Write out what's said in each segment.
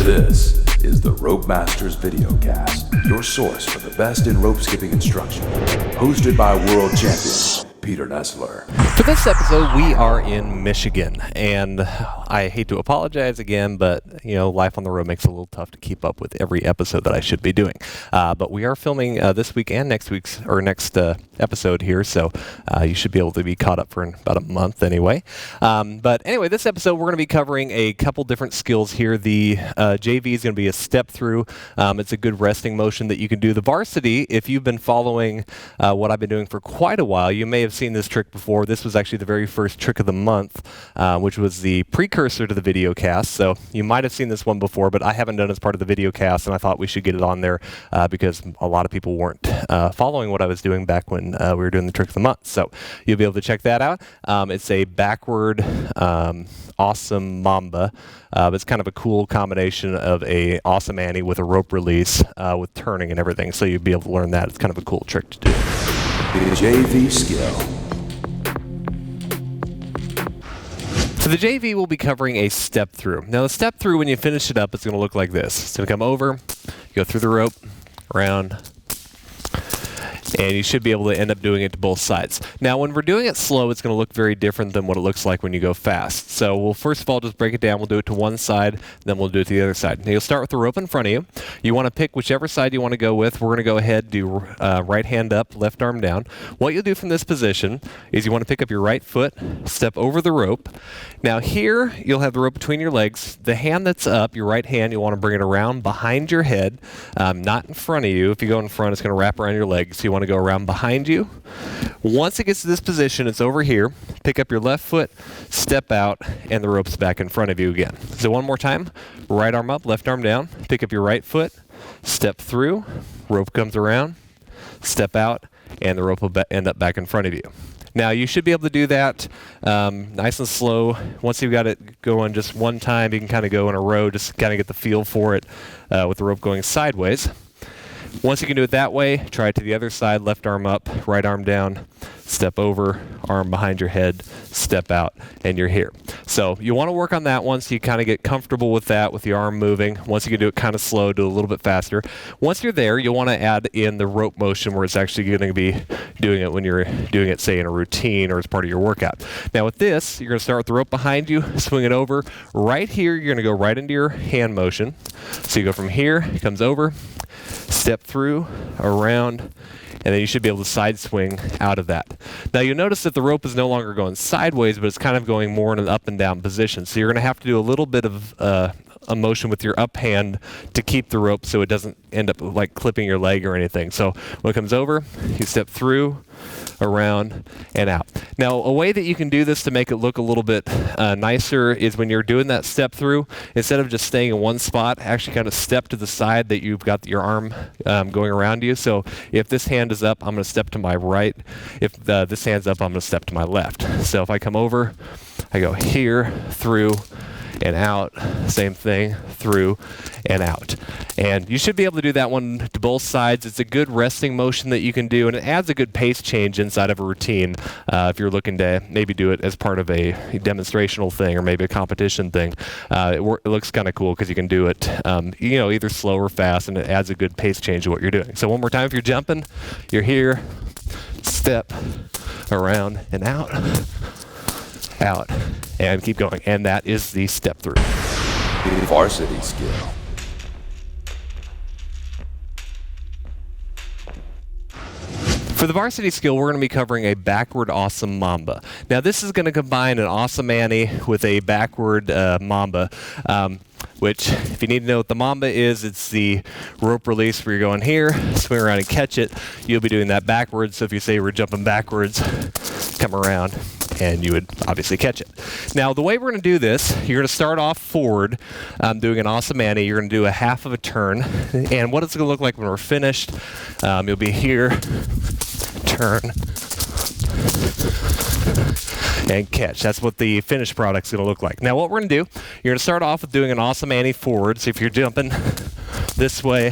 This is the Rope Masters videoKast, your source for the best in rope skipping instruction. Hosted by world champion Peter Nessler. For this episode, we are in Michigan, and I hate to apologize again, but life on the road makes it a little tough to keep up with every episode that I should be doing. But we are filming this week and next episode here, so you should be able to be caught up for about a month anyway. But anyway, this episode we're going to be covering a couple different skills here. The JV is going to be a step through. It's a good resting motion that you can do. The varsity, if you've been following what I've been doing for quite a while, you may have seen this trick before. This was actually the very first trick of the month, which was the precursor to the videoKast. So you might have seen this one before, but I haven't done it as part of the videoKast, and I thought we should get it on there because a lot of people weren't following what I was doing back when we were doing the trick of the month. So you'll be able to check that out. It's a backward awesome Mamba. It's kind of a cool combination of a awesome Annie with a rope release with turning and everything. So you'll be able to learn that. It's kind of a cool trick to do. The JV skill. So the JV will be covering a step through. Now the step through, when you finish it up, it's going to look like this. It's going to come over, go through the rope, around, and you should be able to end up doing it to both sides. Now, when we're doing it slow, it's going to look very different than what it looks like when you go fast. So we'll first of all just break it down. We'll do it to one side, then we'll do it to the other side. Now, you'll start with the rope in front of you. You want to pick whichever side you want to go with. We're going to go ahead, do right hand up, left arm down. What you'll do from this position is you want to pick up your right foot, step over the rope. Now here, you'll have the rope between your legs. The hand that's up, your right hand, you want to bring it around behind your head, not in front of you. If you go in front, it's going to wrap around your legs. So you want to go around behind you. Once it gets to this position, it's over here. Pick up your left foot, step out, and the rope's back in front of you again. So one more time, right arm up, left arm down. Pick up your right foot, step through, rope comes around, step out, and the rope will end up back in front of you. Now, you should be able to do that nice and slow. Once you've got it going just one time, you can kind of go in a row, just kind of get the feel for it with the rope going sideways. Once you can do it that way, try it to the other side, left arm up, right arm down, step over, arm behind your head, step out, and you're here. So you want to work on that once you kind of get comfortable with that, with the arm moving. Once you can do it kind of slow, do it a little bit faster. Once you're there, you'll want to add in the rope motion where it's actually going to be doing it when you're doing it, say, in a routine or as part of your workout. Now with this, you're going to start with the rope behind you, swing it over. Right here, you're going to go right into your hand motion. So you go from here, it comes over, step through, around, and then you should be able to side swing out of that. Now you'll notice that the rope is no longer going sideways, but it's kind of going more in an up and down position. So you're going to have to do a little bit of a motion with your up hand to keep the rope so it doesn't end up like clipping your leg or anything. So when it comes over, you step through, around, and out. Now, a way that you can do this to make it look a little bit nicer is when you're doing that step through, instead of just staying in one spot, actually kind of step to the side that you've got your arm going around you. So if this hand is up, I'm going to step to my right. If this hand's up, I'm going to step to my left. So if I come over, I go here, through, and out, same thing, through and out. And you should be able to do that one to both sides. It's a good resting motion that you can do, and it adds a good pace change inside of a routine if you're looking to maybe do it as part of a demonstrational thing or maybe a competition thing. It looks kind of cool because you can do it either slow or fast, and it adds a good pace change to what you're doing. So one more time, if you're jumping, you're here, step, around, and out, and keep going. And that is the step through. Varsity skill. For the varsity skill, we're going to be covering a backward awesome Mamba. Now, this is going to combine an awesome Annie with a backward Mamba, which, if you need to know what the Mamba is, it's the rope release where you're going here, swing around and catch it. You'll be doing that backwards. So if you say we're jumping backwards, come around, and you would obviously catch it. Now, the way we're going to do this, you're going to start off forward, doing an awesome Annie. You're going to do a half of a turn. And what it's going to look like when we're finished, you'll be here, turn, and catch. That's what the finished product's going to look like. Now, what we're going to do, you're going to start off with doing an awesome Annie forward. So if you're jumping this way,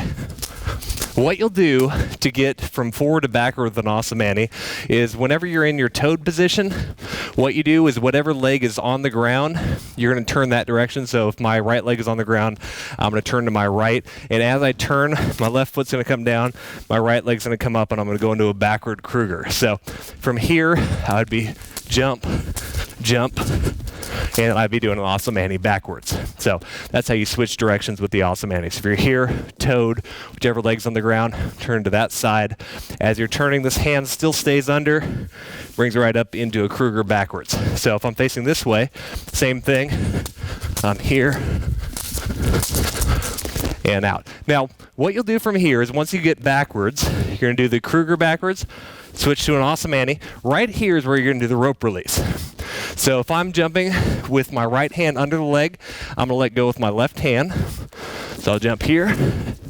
What you'll do to get from forward to backward with an awesome Annie is whenever you're in your toed position, what you do is whatever leg is on the ground, you're going to turn that direction. So if my right leg is on the ground, I'm going to turn to my right. And as I turn, my left foot's going to come down, my right leg's going to come up, and I'm going to go into a backward Kruger. So from here, I would be jump, jump, and I'd be doing an awesome Annie backwards. So that's how you switch directions with the awesome Annie. So if you're here, toed, whichever leg's on the ground, turn to that side. As you're turning, this hand still stays under, brings it right up into a Kruger backwards. So if I'm facing this way, same thing. I'm here and out. Now, what you'll do from here is once you get backwards, you're going to do the Kruger backwards, switch to an awesome Annie. Right here is where you're going to do the rope release. So if I'm jumping with my right hand under the leg, I'm going to let go with my left hand. So I'll jump here,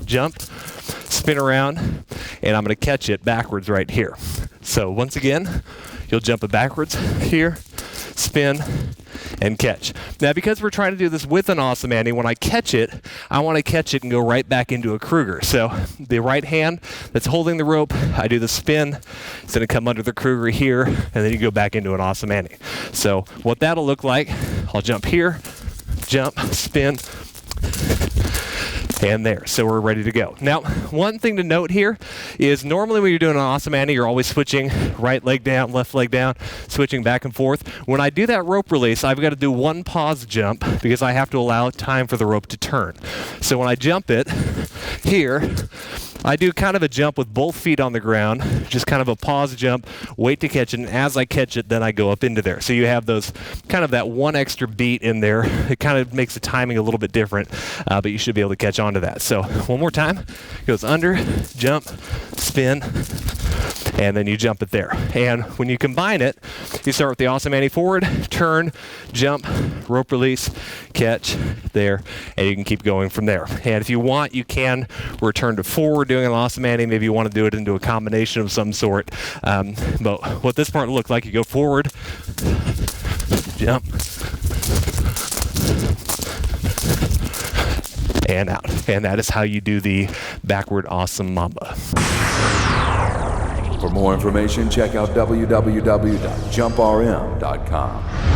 jump, spin around, and I'm going to catch it backwards right here. So once again, you'll jump it backwards here, spin, and catch. Now, because we're trying to do this with an awesome Annie, when I catch it, I want to catch it and go right back into a Kruger. So the right hand that's holding the rope, I do the spin. It's going to come under the Kruger here, and then you go back into an awesome Annie. So what that'll look like, I'll jump here, jump, spin, and there. So we're ready to go. Now, one thing to note here is normally when you're doing an awesome Annie, you're always switching right leg down, left leg down, switching back and forth. When I do that rope release, I've got to do one pause jump because I have to allow time for the rope to turn. So when I jump it here, I do kind of a jump with both feet on the ground, just kind of a pause jump, wait to catch it, and as I catch it, then I go up into there. So you have those kind of that one extra beat in there. It kind of makes the timing a little bit different, but you should be able to catch on to that. So one more time, goes under, jump, spin, and then you jump it there. And when you combine it, you start with the awesome Annie forward, turn, jump, rope release, catch, there, and you can keep going from there. And if you want, you can return to forward doing an awesome Annie. Maybe you want to do it into a combination of some sort. But what this part will look like, you go forward, jump, and out. And that is how you do the Backward Awesome Mamba. For more information, check out www.jumprm.com.